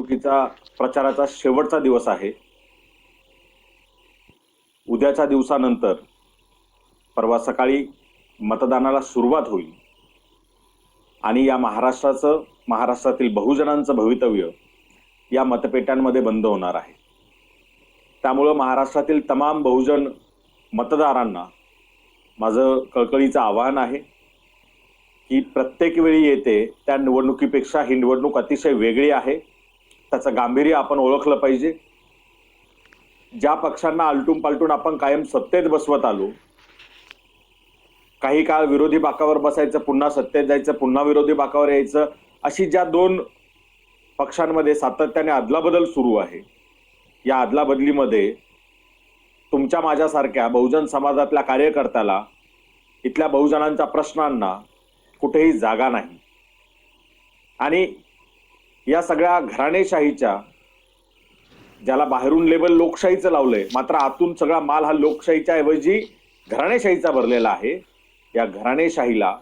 निवडणुकीचा प्रचाराचा शेवटचा दिवस आहे. उद्याच्या दिवसानंतर परवा सकाळी मतदानाला सुरुवात होईल आणि या महाराष्ट्रातील बहुजनांचं भवितव्य या मतपेट्यांमध्ये बंद होणार आहे. त्यामुळे महाराष्ट्रातील तमाम बहुजन मतदारांना माझं कळकळीचं आवाहन आहे की प्रत्येक वेळी येते त्या निवडणुकीपेक्षा ही निवडणूक अतिशय वेगळी आहे. त्याचं गांभीर्य आपण ओळखलं पाहिजे. ज्या पक्षांना आलटून पालटून आपण कायम सत्तेत बसवत आलो, काही काळ विरोधी बाकावर बसायचं, पुन्हा सत्तेत जायचं, पुन्हा विरोधी बाकावर यायचं, अशी ज्या दोन पक्षांमध्ये सातत्याने अदलाबदल सुरू आहे, या अदलाबदलीमध्ये तुमच्या माझ्यासारख्या बहुजन समाजातल्या कार्यकर्त्याला, इथल्या बहुजनांच्या प्रश्नांना कुठेही जागा नाही. आणि या सगळ्या घराणेशाहीच्या, ज्याला बाहेरून लेबल लोकशाहीचं लावलंय, मात्र आतून सगळा माल हा लोकशाहीच्या ऐवजी घराणेशाहीचा भरलेला आहे. या घराणेशाहीला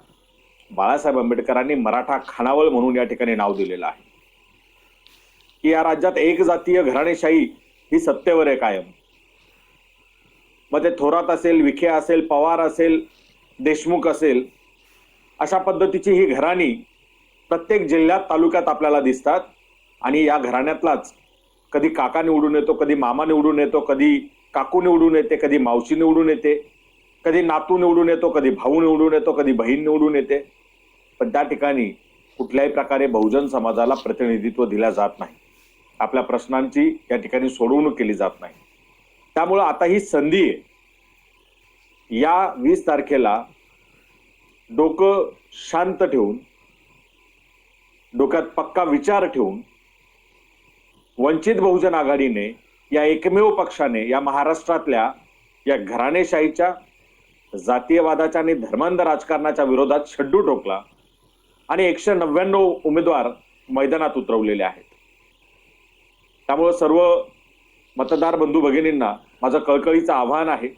बाळासाहेब आंबेडकरांनी मराठा खानावळ म्हणून या ठिकाणी नाव दिलेलं आहे की या राज्यात एक जातीय घराणेशाही ही सत्तेवर आहे कायम. मग ते थोरात असेल, विखे असेल, पवार असेल, देशमुख असेल, अशा पद्धतीची ही घराणी प्रत्येक जिल्ह्यात, तालुक्यात आपल्याला दिसतात. आणि या घराण्यातलाच कधी काका निवडून येतो, कधी मामा निवडून येतो, कधी काकू निवडून येते, कधी मावशी निवडून येते, कधी नातू निवडून येतो, कधी भाऊ निवडून येतो, कधी बहीण निवडून येते. पण त्या ठिकाणी कुठल्याही प्रकारे बहुजन समाजाला प्रतिनिधित्व दिलं जात नाही. आपल्या प्रश्नांची या ठिकाणी सोडवणूक केली जात नाही. त्यामुळं आता ही संधी आहे. या 20 तारखेला डोकं शांत ठेवून, डोक्यात पक्का विचार ठेवून, वंचित बहुजन आघाडीने, या एकमेव पक्षाने या महाराष्ट्रातल्या या घराणेशाहीच्या, जातीयवादाच्या आणि धर्मांध राजकारणाच्या विरोधात शड्डू ठोकला आणि 199 उमेदवार मैदानात उतरवलेले आहेत. त्यामुळे सर्व मतदार बंधू भगिनींना माझं कळकळीचं आवाहन आहे,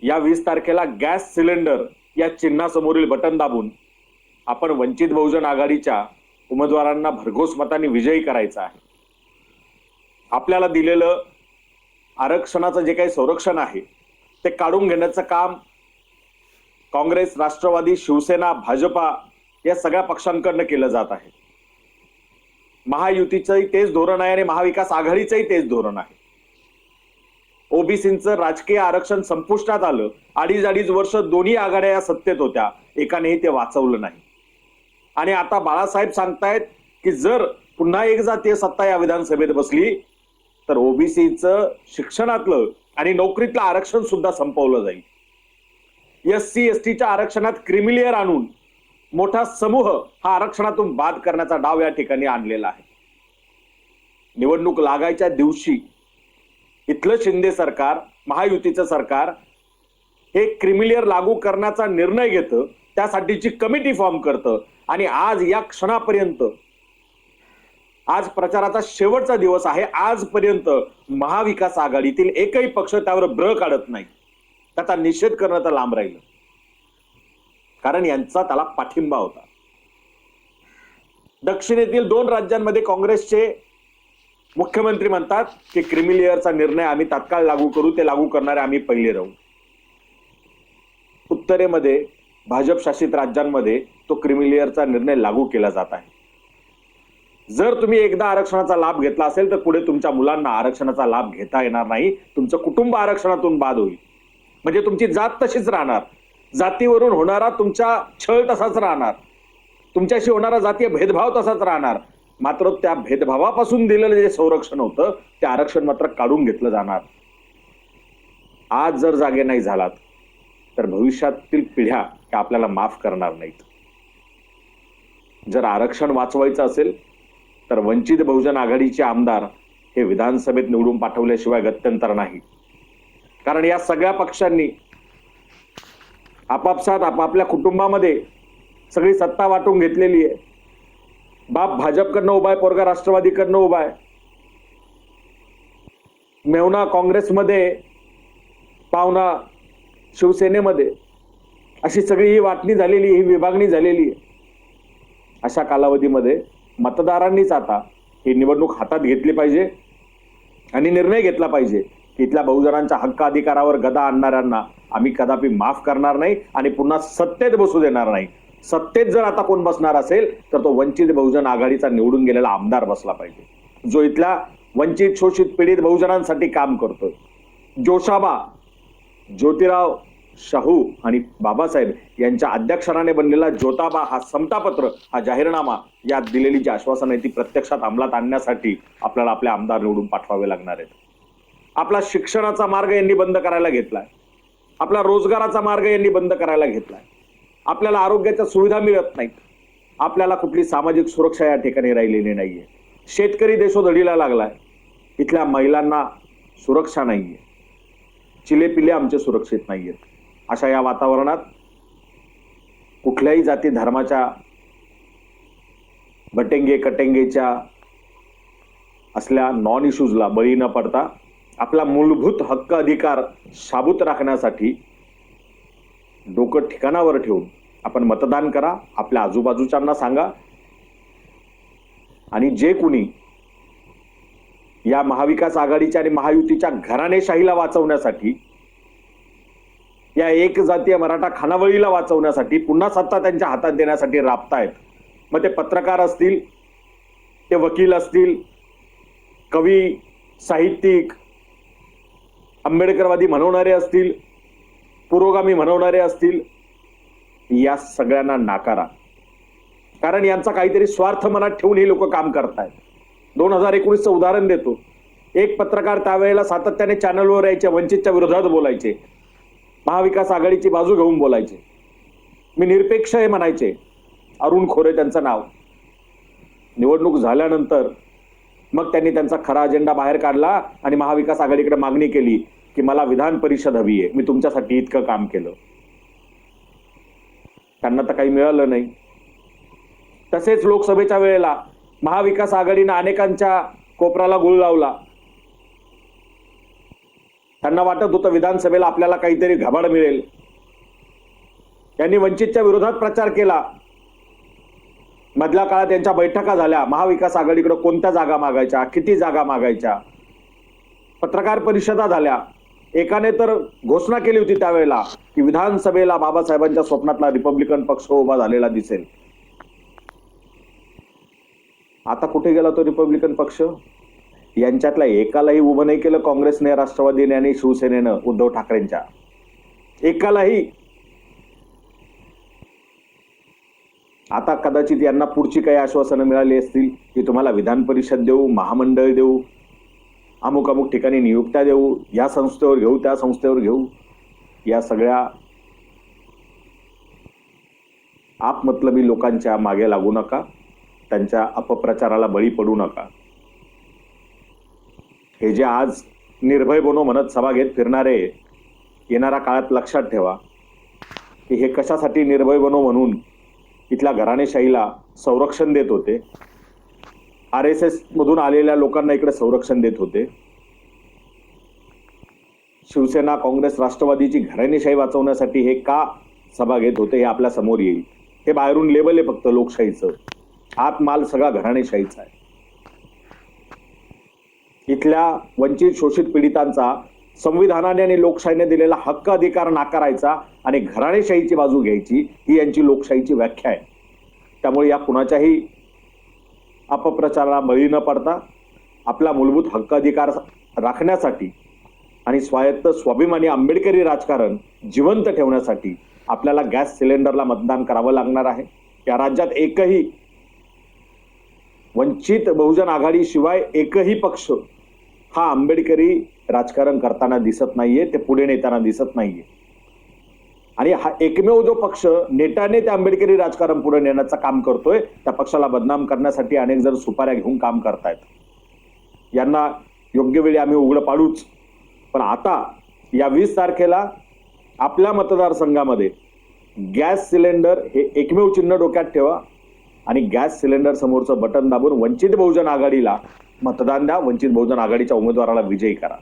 या 20 तारखेला गॅस सिलेंडर या चिन्हासमोरील बटन दाबून आपण वंचित बहुजन आघाडीच्या उमेदवारांना भरघोस मतांनी विजयी करायचा आहे. आपल्याला दिलेलं आरक्षणाचं जे काही संरक्षण आहे ते काढून घेण्याचं काम काँग्रेस, राष्ट्रवादी, शिवसेना, भाजपा या सगळ्या पक्षांकडनं केलं जात आहे. महायुतीचंही तेच धोरण आहे आणि महाविकास आघाडीचंही तेच धोरण आहे. ओबीसींचं राजकीय आरक्षण संपुष्टात आलं. अडीच वर्ष दोन्ही आघाड्या या सत्तेत होत्या, एकानेही ते वाचवलं नाही. आणि आता बाळासाहेब सांगतायत की जर पुन्हा एक जातीय सत्ता या विधानसभेत बसली तर ओबीसीचं शिक्षणातलं आणि नोकरीतलं आरक्षण सुद्धा संपवलं जाईल. SC STच्या आरक्षणात क्रिमिलेअर आणून मोठा समूह हा आरक्षणातून बाद करण्याचा डाव या ठिकाणी आणलेला आहे. निवडणूक लागायच्या दिवशी इथलं शिंदे सरकार, महायुतीचं सरकार हे क्रिमिलेअर लागू करण्याचा निर्णय घेतं, त्यासाठीची कमिटी फॉर्म करतं. आणि आज या क्षणापर्यंत, आज प्रचाराचा शेवटचा दिवस आहे, आजपर्यंत महाविकास आघाडीतील एकही पक्ष त्यावर ब्र काढत नाही. त्याचा निषेध करणं तर लांब राहिलं, कारण यांचा त्याला पाठिंबा होता. दक्षिणेतील 2 राज्यांमध्ये काँग्रेसचे मुख्यमंत्री म्हणतात की क्रिमिलेअरचा निर्णय आम्ही तात्काळ लागू करू, ते लागू करणारे आम्ही पहिले राहू. उत्तरेमध्ये, भाजप शासित राज्यांमध्ये तो क्रिमिलेअरचा निर्णय लागू केला जात आहे. जर तुम्ही एकदा आरक्षणाचा लाभ घेतला असेल तर पुढे तुमच्या मुलांना आरक्षणाचा लाभ घेता येणार नाही. तुमचं कुटुंब आरक्षणातून बाद होईल. म्हणजे तुमची जात तशीच राहणार, जातीवरून होणारा तुमचा छळ तसाच राहणार, तुमच्याशी होणारा जातीय भेदभाव तसाच राहणार. मात्र त्या भेदभावापासून दिलेलं जे संरक्षण होतं ते आरक्षण मात्र काढून घेतलं जाणार. आज जर जागे नाही झालात तर भविष्यातील पिढ्या त्या आपल्याला माफ करणार नाहीत. जर आरक्षण वाचवायचं असेल तर वंचित बहुजन आघाडीचे आमदार हे विधानसभेत निवडून पाठवल्याशिवाय गत्यंतर नाही. कारण या सगळ्या पक्षांनी आपापसात आपापल्या कुटुंबामध्ये सगळी सत्ता वाटून घेतलेली आहे. बाप भाजपकडनं उभा आहे, पोरगा राष्ट्रवादीकडनं उभा आहे, मेहुणा काँग्रेसमध्ये, पाहुणा शिवसेनेमध्ये, अशी सगळी ही वाटणी झालेली, ही विभागणी झालेली आहे. अशा कालावधीमध्ये मतदारांनीच आता ही निवडणूक हातात घेतली पाहिजे आणि निर्णय घेतला पाहिजे की इथल्या बहुजनांच्या हक्क अधिकारावर गदा आणणाऱ्यांना आम्ही कदापि माफ करणार नाही आणि पुन्हा सत्तेत बसू देणार नाही. सत्तेत जर आता कोण बसणार असेल तर तो वंचित बहुजन आघाडीचा निवडून गेलेला आमदार बसला पाहिजे, जो इथल्या वंचित शोषित पीडित बहुजनांसाठी काम करतोय. जोशाबा, ज्योतिराव शाहू आणि बाबासाहेब यांच्या अध्यक्षाने बनलेला ज्योताबा हा समतापत्र, हा जाहीरनामा, यात दिलेली जी आश्वासन आहे ती प्रत्यक्षात अंमलात आणण्यासाठी आपल्याला आपले आमदार निवडून पाठवावे लागणार आहेत. आपला शिक्षणाचा मार्ग यांनी बंद करायला घेतलाय, आपला रोजगाराचा मार्ग यांनी बंद करायला घेतलाय, आपल्याला आरोग्याच्या सुविधा मिळत नाहीत, आपल्याला कुठली सामाजिक सुरक्षा या ठिकाणी राहिलेली नाहीये. शेतकरी देशोधडीला लागलाय, इथल्या महिलांना सुरक्षा नाहीये, चिलेपिले आमचे सुरक्षित नाहीयेत. अशा या वातावरणात कुठल्याही जाती धर्माच्या बटेंगे कटेंगेच्या असल्या नॉन इश्यूजला बळी न पडता आपला मूलभूत हक्क अधिकार शाबूत राखण्यासाठी डोकं ठिकाणावर ठेवून आपण मतदान करा, आपल्या आजूबाजूच्यांना सांगा आणि जे कुणी या महाविकास आघाडीच्या आणि महायुतीच्या घराणेशाहीला वाचवण्यासाठी, या एक जातीय मराठा खानावळीला वाचवण्यासाठी, पुन्हा सत्ता त्यांच्या हातात देण्यासाठी राबतायत, मग ते पत्रकार असतील, ते वकील असतील, कवी, साहित्यिक, आंबेडकरवादी म्हणवणारे असतील, पुरोगामी म्हणवणारे असतील, या सगळ्यांना नाकारा. कारण यांचा काहीतरी स्वार्थ मनात ठेवून हे लोक काम करतायत. 2019चं उदाहरण देतो. एक पत्रकार त्यावेळेला सातत्याने चॅनलवर यायचे, वंचितच्या विरोधात बोलायचे, महाविकास आघाडीची बाजू घेऊन बोलायचे, मी निरपेक्ष आहे म्हणायचे. अरुण खोरे त्यांचं नाव. निवडणूक झाल्यानंतर मग त्यांनी त्यांचा खरा अजेंडा बाहेर काढला आणि महाविकास आघाडीकडे मागणी केली की मला विधान परिषद हवी आहे, मी तुमच्यासाठी इतकं काम केलं. त्यांना तर काही मिळालं नाही. तसेच लोकसभेच्या वेळेला महाविकास आघाडीनं अनेकांच्या कोपराला गुळ लावला. त्यांना वाटत होतं विधानसभेला आपल्याला काहीतरी घबाड मिळेल. यांनी वंचितच्या विरोधात प्रचार केला. मधल्या काळात यांच्या बैठका झाल्या, महाविकास आघाडीकडे कोणत्या जागा मागायच्या, किती जागा मागायच्या, पत्रकार परिषदा झाल्या. एकाने तर घोषणा केली होती त्यावेळेला की विधानसभेला बाबासाहेबांच्या स्वप्नातला रिपब्लिकन पक्ष उभा झालेला दिसेल. आता कुठे गेला तो रिपब्लिकन पक्ष? यांच्यातल्या एकालाही उभं नाही केलं काँग्रेसने, राष्ट्रवादीने आणि शिवसेनेनं उद्धव ठाकरेंच्या. एकालाही. आता कदाचित यांना पुढची काही आश्वासनं मिळाली असतील की तुम्हाला विधान परिषद देऊ, महामंडळ देऊ, अमुक अमुक ठिकाणी नियुक्त्या देऊ, या संस्थेवर घेऊ, त्या संस्थेवर घेऊ. या सगळ्या आपमतलबी लोकांच्या मागे लागू नका, त्यांच्या अपप्रचाराला बळी पडू नका. हे जे आज निर्भय बनो म्हणत सभा घेत फिरणारे, येणाऱ्या काळात लक्षात ठेवा की हे कशासाठी निर्भय बनो म्हणून इथल्या घराणेशाहीला संरक्षण देत होते. RSS मधून आलेल्या लोकांना इकडे संरक्षण देत होते. शिवसेना, काँग्रेस, राष्ट्रवादीची घराणेशाही वाचवण्यासाठी हे का सभा घेत होते हे आपल्या समोर येईल. हे बाहेरून लेबल आहे फक्त लोकशाहीचं, आत माल सगळा घराणेशाहीचा आहे. इथल्या वंचित शोषित पीडितांचा संविधानाने आणि लोकशाहीने दिलेला हक्क अधिकार नाकारायचा आणि घराणेशाहीची बाजू घ्यायची, ही यांची लोकशाहीची व्याख्या आहे. त्यामुळे या कुणाच्याही अपप्रचाराला बळी न पडता आपला मूलभूत हक्क अधिकार राखण्यासाठी आणि स्वायत्त स्वाभिमानी आंबेडकरी राजकारण जिवंत ठेवण्यासाठी आपल्याला गॅस सिलेंडरला मतदान करावं लागणार आहे. या राज्यात एकही वंचित बहुजन आघाडीशिवाय एकही पक्ष हा आंबेडकरी राजकारण करताना दिसत नाहीये, ते पुढे नेताना दिसत नाहीये. आणि हा एकमेव जो पक्ष नेटाने ते आंबेडकरी राजकारण पुढे नेण्याचं काम करतोय, त्या पक्षाला बदनाम करण्यासाठी अनेक जण सुपाऱ्या घेऊन काम करतायत. यांना योग्य वेळी आम्ही उघडं पाडूच. पण आता या 20 तारखेला आपल्या मतदारसंघामध्ये गॅस सिलेंडर हे एकमेव चिन्ह डोक्यात ठेवा आणि गॅस सिलेंडर समोरचं बटन दाबून वंचित बहुजन आघाडीला मतदान द्या. वंचित बहुजन आघाडीच्या उमेदवाराला विजयी करा.